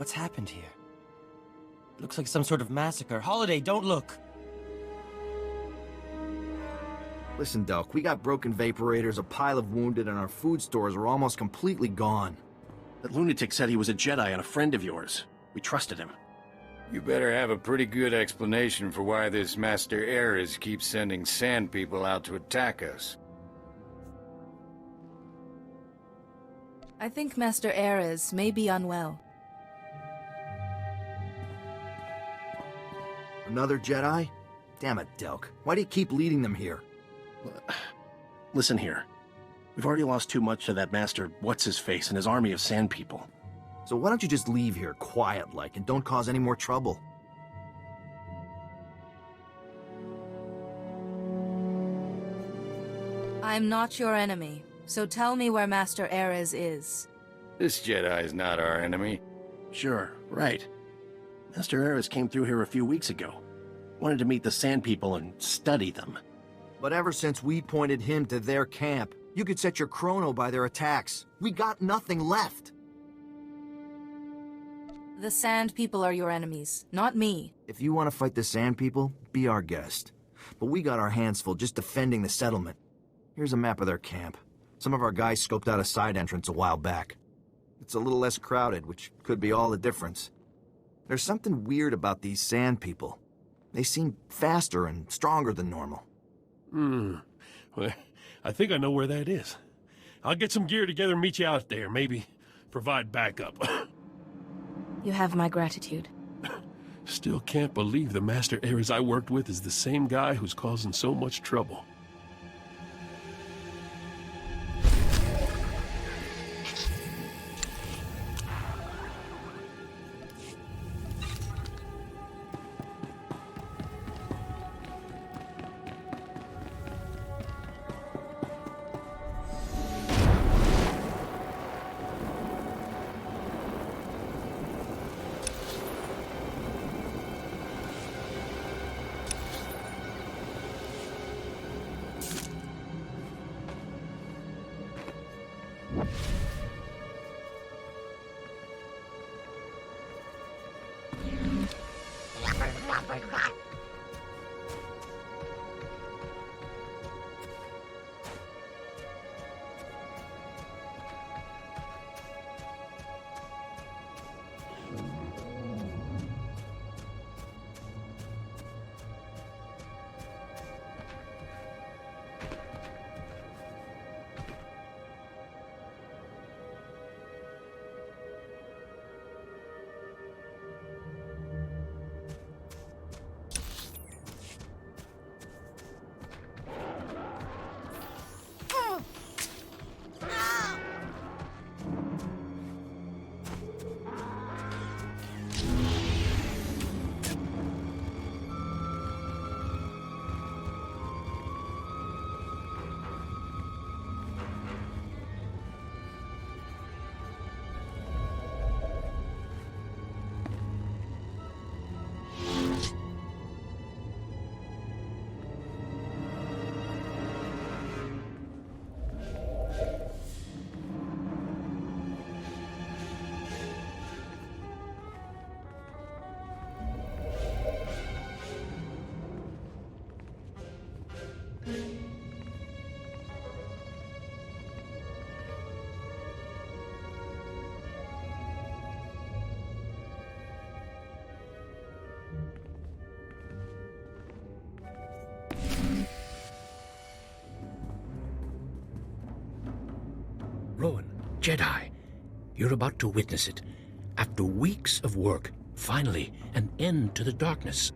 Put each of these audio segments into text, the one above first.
What's happened here? It looks like some sort of massacre. Holiday, don't look! Listen, Delk, we got broken vaporators, a pile of wounded, and our food stores are almost completely gone. That lunatic said he was a Jedi and a friend of yours. We trusted him. You better have a pretty good explanation for why this Master Ares keeps sending sand people out to attack us. I think Master Ares may be unwell. Another Jedi? Damn it, Delk. Why do you keep leading them here? Listen here. We've already lost too much to that Master What's-His-Face and his army of sand people. So why don't you just leave here quiet-like and don't cause any more trouble? I'm not your enemy, so tell me where Master Ares is. This Jedi is not our enemy. Sure, right. Master Ares came through here a few weeks ago. Wanted to meet the sand people and study them. But ever since we pointed him to their camp, you could set your chrono by their attacks. We got nothing left. The Sand People are your enemies, not me. If you want to fight the Sand People, be our guest. But we got our hands full just defending the settlement. Here's a map of their camp. Some of our guys scoped out a side entrance a while back. It's a little less crowded, which could be all the difference. There's something weird about these Sand People. They seem faster and stronger than normal. Well, I think I know where that is. I'll get some gear together and meet you out there, maybe provide backup. You have my gratitude. Still can't believe the Master Ares I worked with is the same guy who's causing so much trouble. Rowan, Jedi, you're about to witness it. After weeks of work, finally, an end to the darkness.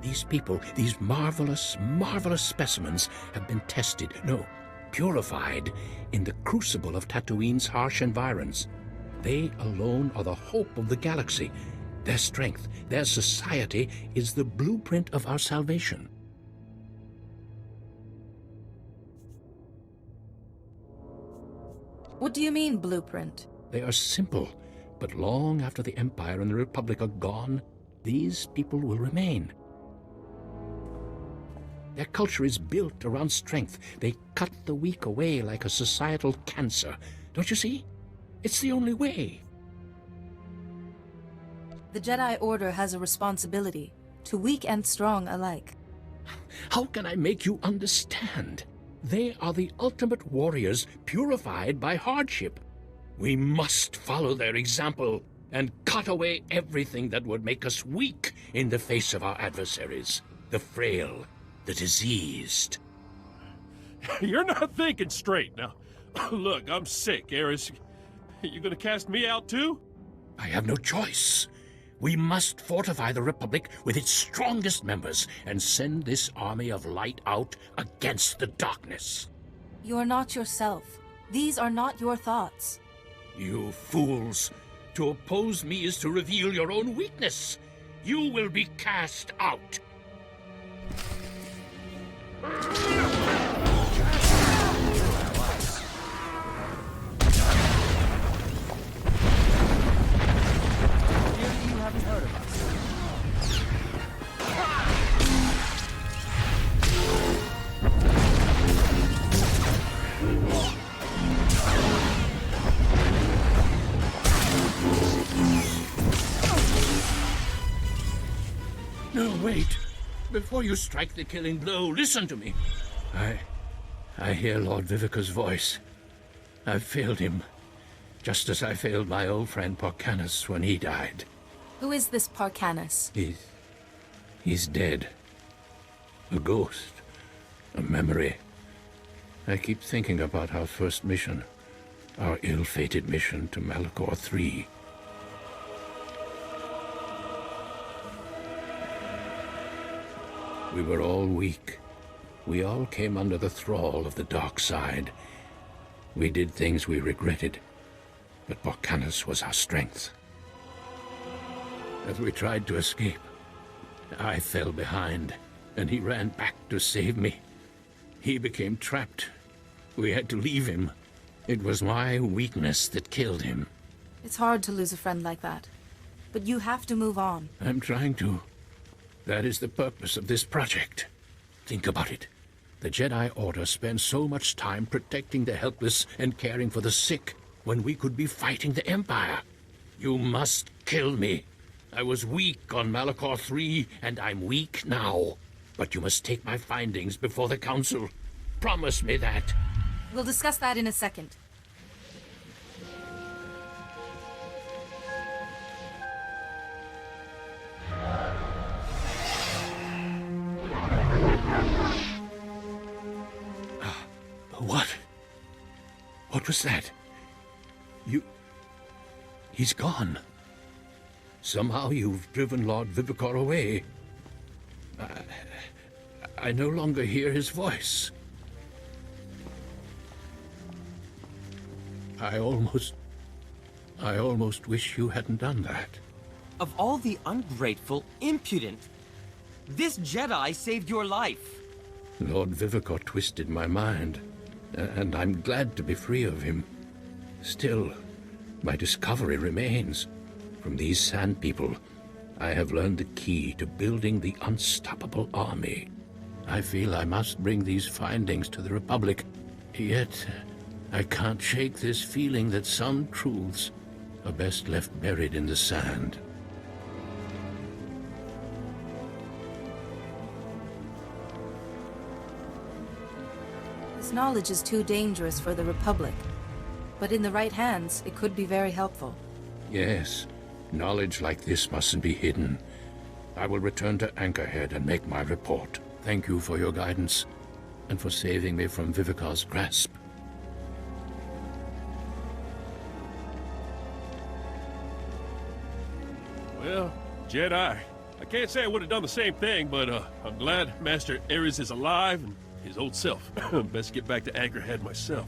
These people, these marvelous, marvelous specimens have been tested, no, purified, in the crucible of Tatooine's harsh environs. They alone are the hope of the galaxy. Their strength, their society is the blueprint of our salvation. What do you mean, blueprint? They are simple, but long after the Empire and the Republic are gone, these people will remain. Their culture is built around strength. They cut the weak away like a societal cancer. Don't you see? It's the only way. The Jedi Order has a responsibility, to weak and strong alike. How can I make you understand? They are the ultimate warriors purified by hardship. We must follow their example and cut away everything that would make us weak in the face of our adversaries. The frail, the diseased. You're not thinking straight. Now, look, I'm sick, Eris. You gonna cast me out too? I have no choice. We must fortify the Republic with its strongest members and send this army of light out against the darkness. You are not yourself. These are not your thoughts. You fools! To oppose me is to reveal your own weakness. You will be cast out. No, wait. Before you strike the killing blow, listen to me. I hear Lord Vivica's voice. I've failed him, just as I failed my old friend Porcanus when he died. Who is this Porcanus? He's dead. A ghost. A memory. I keep thinking about our first mission. Our ill-fated mission to Malachor III. We were all weak. We all came under the thrall of the dark side. We did things we regretted, but Porcanus was our strength. As we tried to escape, I fell behind, and he ran back to save me. He became trapped. We had to leave him. It was my weakness that killed him. It's hard to lose a friend like that. But you have to move on. I'm trying to. That is the purpose of this project. Think about it. The Jedi Order spends so much time protecting the helpless and caring for the sick when we could be fighting the Empire. You must kill me. I was weak on Malachor III, and I'm weak now. But you must take my findings before the Council. Promise me that. We'll discuss that in a second. What? What was that? He's gone. Somehow you've driven Lord Vivicor away. I no longer hear his voice. I almost wish you hadn't done that. Of all the ungrateful, impudent, this Jedi saved your life. Lord Vivicor twisted my mind, and I'm glad to be free of him. Still, my discovery remains. From these Sand People, I have learned the key to building the unstoppable army. I feel I must bring these findings to the Republic, yet I can't shake this feeling that some truths are best left buried in the sand. This knowledge is too dangerous for the Republic. But in the right hands, it could be very helpful. Yes, knowledge like this mustn't be hidden. I will return to Anchorhead and make my report. Thank you for your guidance, and for saving me from Vivicar's grasp. Well, Jedi, I can't say I would have done the same thing, but I'm glad Master Ares is alive and his old self. Best get back to Anchorhead myself.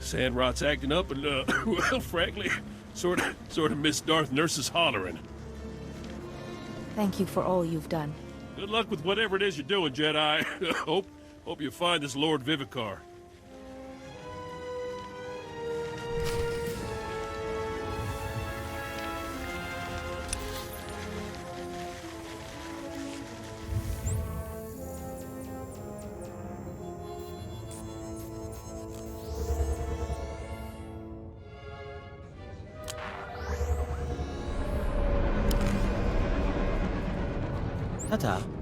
Sandrot's acting up, and well, frankly, sort of miss Darth Nurse's hollering. Thank you for all you've done. Good luck with whatever it is you're doing, Jedi. Hope you find this Lord Vivicar. Ta-ta.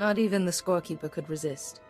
Not even the scorekeeper could resist.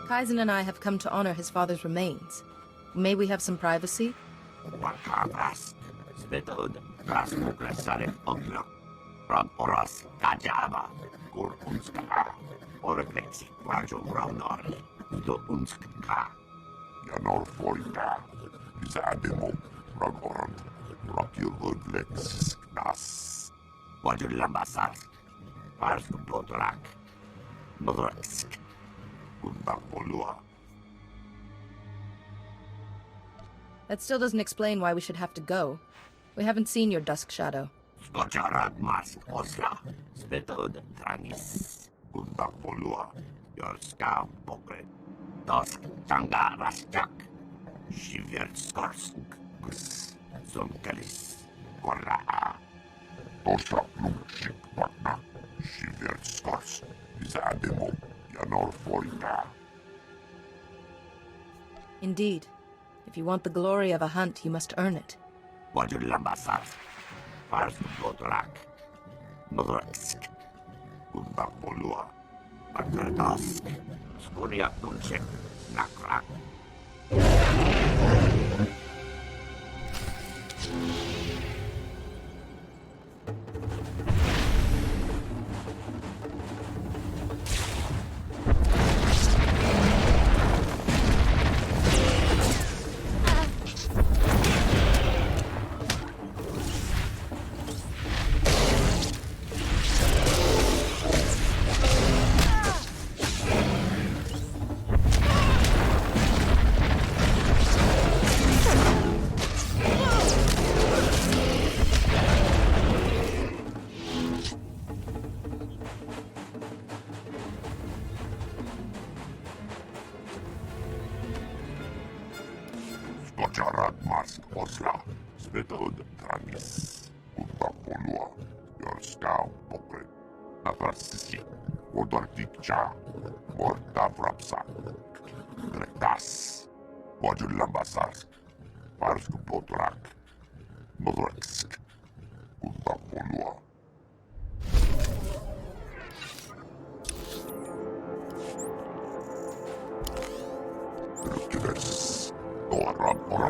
Kaizen and I have come to honor his father's remains. May we have some privacy? That still doesn't explain why we should have to go. We haven't seen your Dusk Shadow. Indeed. If you want the glory of a hunt, you must earn it.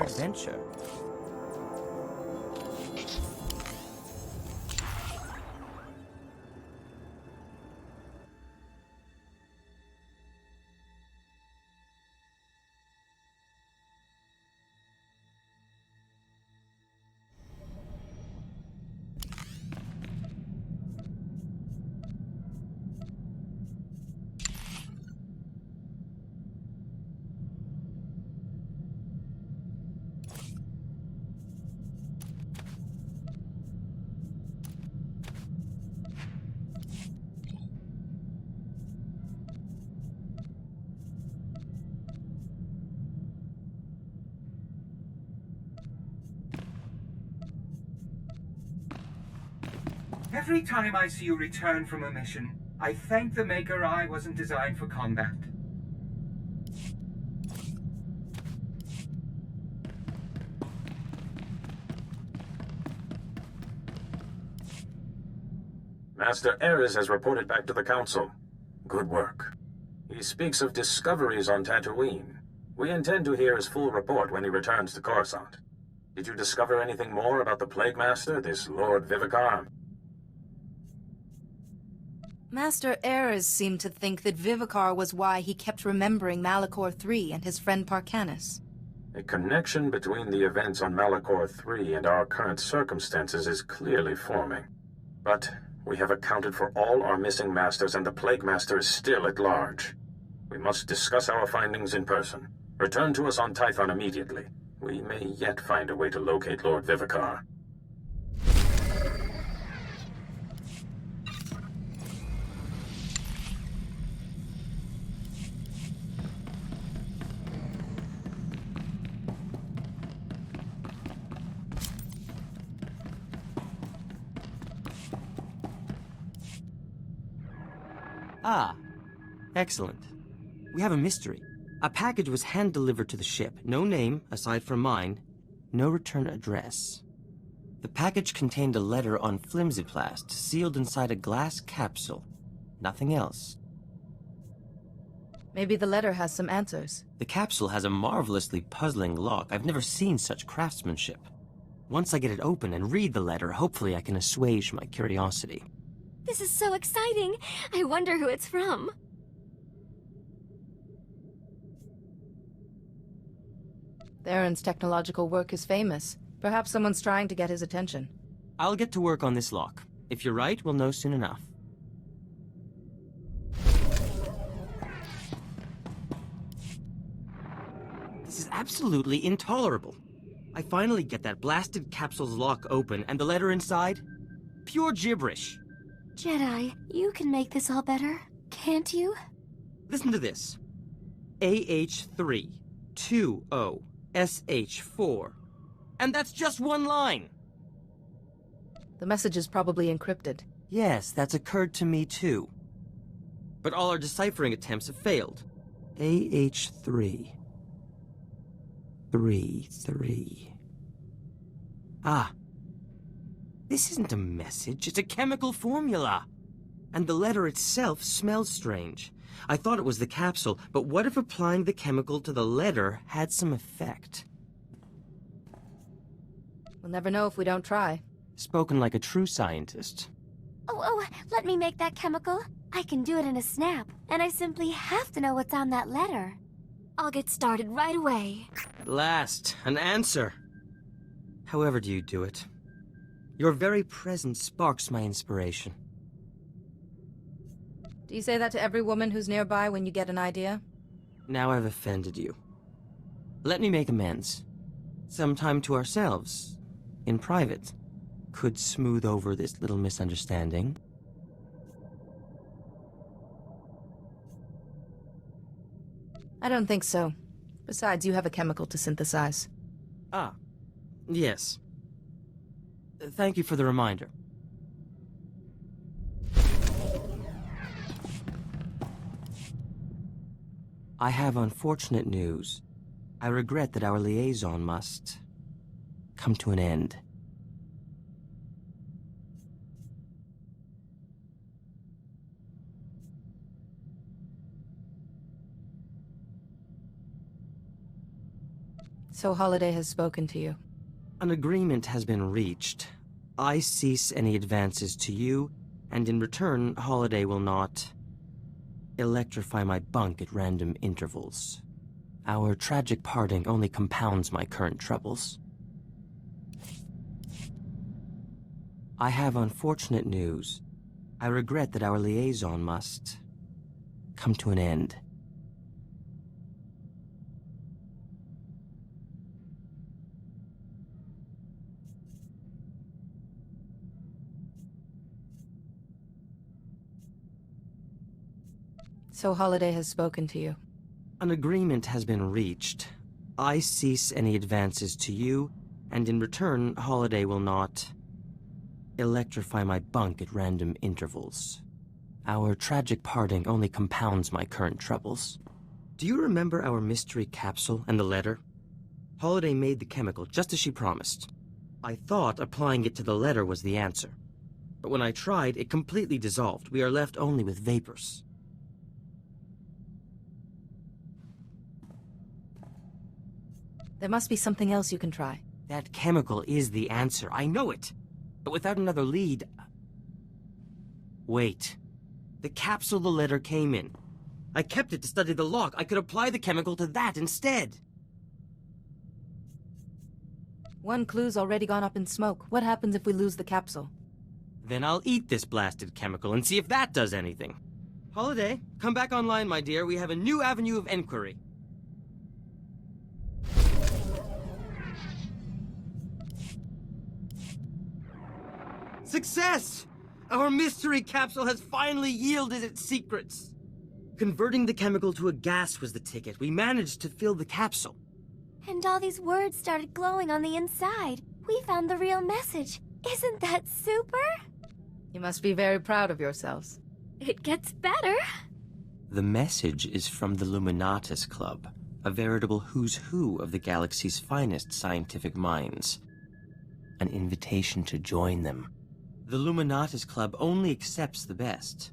Adventure. Every time I see you return from a mission, I thank the Maker I wasn't designed for combat. Master Ares has reported back to the Council. Good work. He speaks of discoveries on Tatooine. We intend to hear his full report when he returns to Coruscant. Did you discover anything more about the Plague Master, this Lord Vivicar? Master Ares seemed to think that Vivicar was why he kept remembering Malachor III and his friend Parcanis. A connection between the events on Malachor III and our current circumstances is clearly forming. But we have accounted for all our missing masters, and the Plague Master is still at large. We must discuss our findings in person. Return to us on Tython immediately. We may yet find a way to locate Lord Vivicar. Ah, excellent. We have a mystery. A package was hand-delivered to the ship. No name, aside from mine. No return address. The package contained a letter on flimsiplast, sealed inside a glass capsule. Nothing else. Maybe the letter has some answers. The capsule has a marvelously puzzling lock. I've never seen such craftsmanship. Once I get it open and read the letter, hopefully I can assuage my curiosity. This is so exciting. I wonder who it's from. Theron's technological work is famous. Perhaps someone's trying to get his attention. I'll get to work on this lock. If you're right, we'll know soon enough. This is absolutely intolerable. I finally get that blasted capsule's lock open, and the letter inside? Pure gibberish. Jedi, you can make this all better, can't you? Listen to this. AH3 20 SH4. And that's just one line. The message is probably encrypted. Yes, that's occurred to me too. But all our deciphering attempts have failed. AH3 3. Ah. This isn't a message, it's a chemical formula. And the letter itself smells strange. I thought it was the capsule, but what if applying the chemical to the letter had some effect? We'll never know if we don't try. Spoken like a true scientist. Oh, let me make that chemical. I can do it in a snap, and I simply have to know what's on that letter. I'll get started right away. At last, an answer. However do you do it? Your very presence sparks my inspiration. Do you say that to every woman who's nearby when you get an idea? Now I've offended you. Let me make amends. Some time to ourselves, in private, could smooth over this little misunderstanding. I don't think so. Besides, you have a chemical to synthesize. Ah, yes. Thank you for the reminder. I have unfortunate news. I regret that our liaison must come to an end. So Holiday has spoken to you. An agreement has been reached. I cease any advances to you, and in return, Holiday will not electrify my bunk at random intervals. Our tragic parting only compounds my current troubles. I have unfortunate news. I regret that our liaison must come to an end. So Holiday has spoken to you. An agreement has been reached. I cease any advances to you, and in return, Holiday will not electrify my bunk at random intervals. Our tragic parting only compounds my current troubles. Do you remember our mystery capsule and the letter? Holiday made the chemical just as she promised. I thought applying it to the letter was the answer. But when I tried, it completely dissolved. We are left only with vapors. There must be something else you can try. That chemical is the answer. I know it. But without another lead... Wait. The capsule the letter came in. I kept it to study the lock. I could apply the chemical to that instead. One clue's already gone up in smoke. What happens if we lose the capsule? Then I'll eat this blasted chemical and see if that does anything. Holiday, come back online, my dear. We have a new avenue of enquiry. Success! Our mystery capsule has finally yielded its secrets. Converting the chemical to a gas was the ticket. We managed to fill the capsule. And all these words started glowing on the inside. We found the real message. Isn't that super? You must be very proud of yourselves. It gets better. The message is from the Luminatus Club, a veritable who's who of the galaxy's finest scientific minds. An invitation to join them. The Luminatus Club only accepts the best.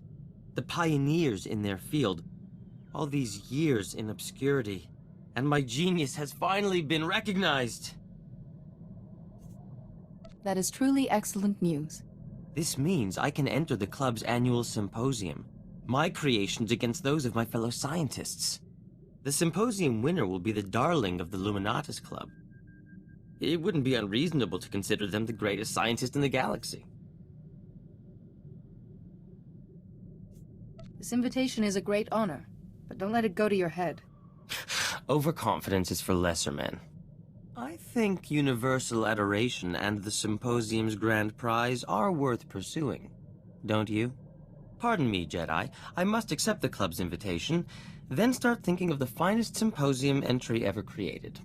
The pioneers in their field. All these years in obscurity. And my genius has finally been recognized. That is truly excellent news. This means I can enter the club's annual symposium. My creations against those of my fellow scientists. The symposium winner will be the darling of the Luminatus Club. It wouldn't be unreasonable to consider them the greatest scientist in the galaxy. This invitation is a great honor, but don't let it go to your head. Overconfidence is for lesser men. I think universal adoration and the symposium's grand prize are worth pursuing. Don't you? Pardon me, Jedi. I must accept the club's invitation, then start thinking of the finest symposium entry ever created.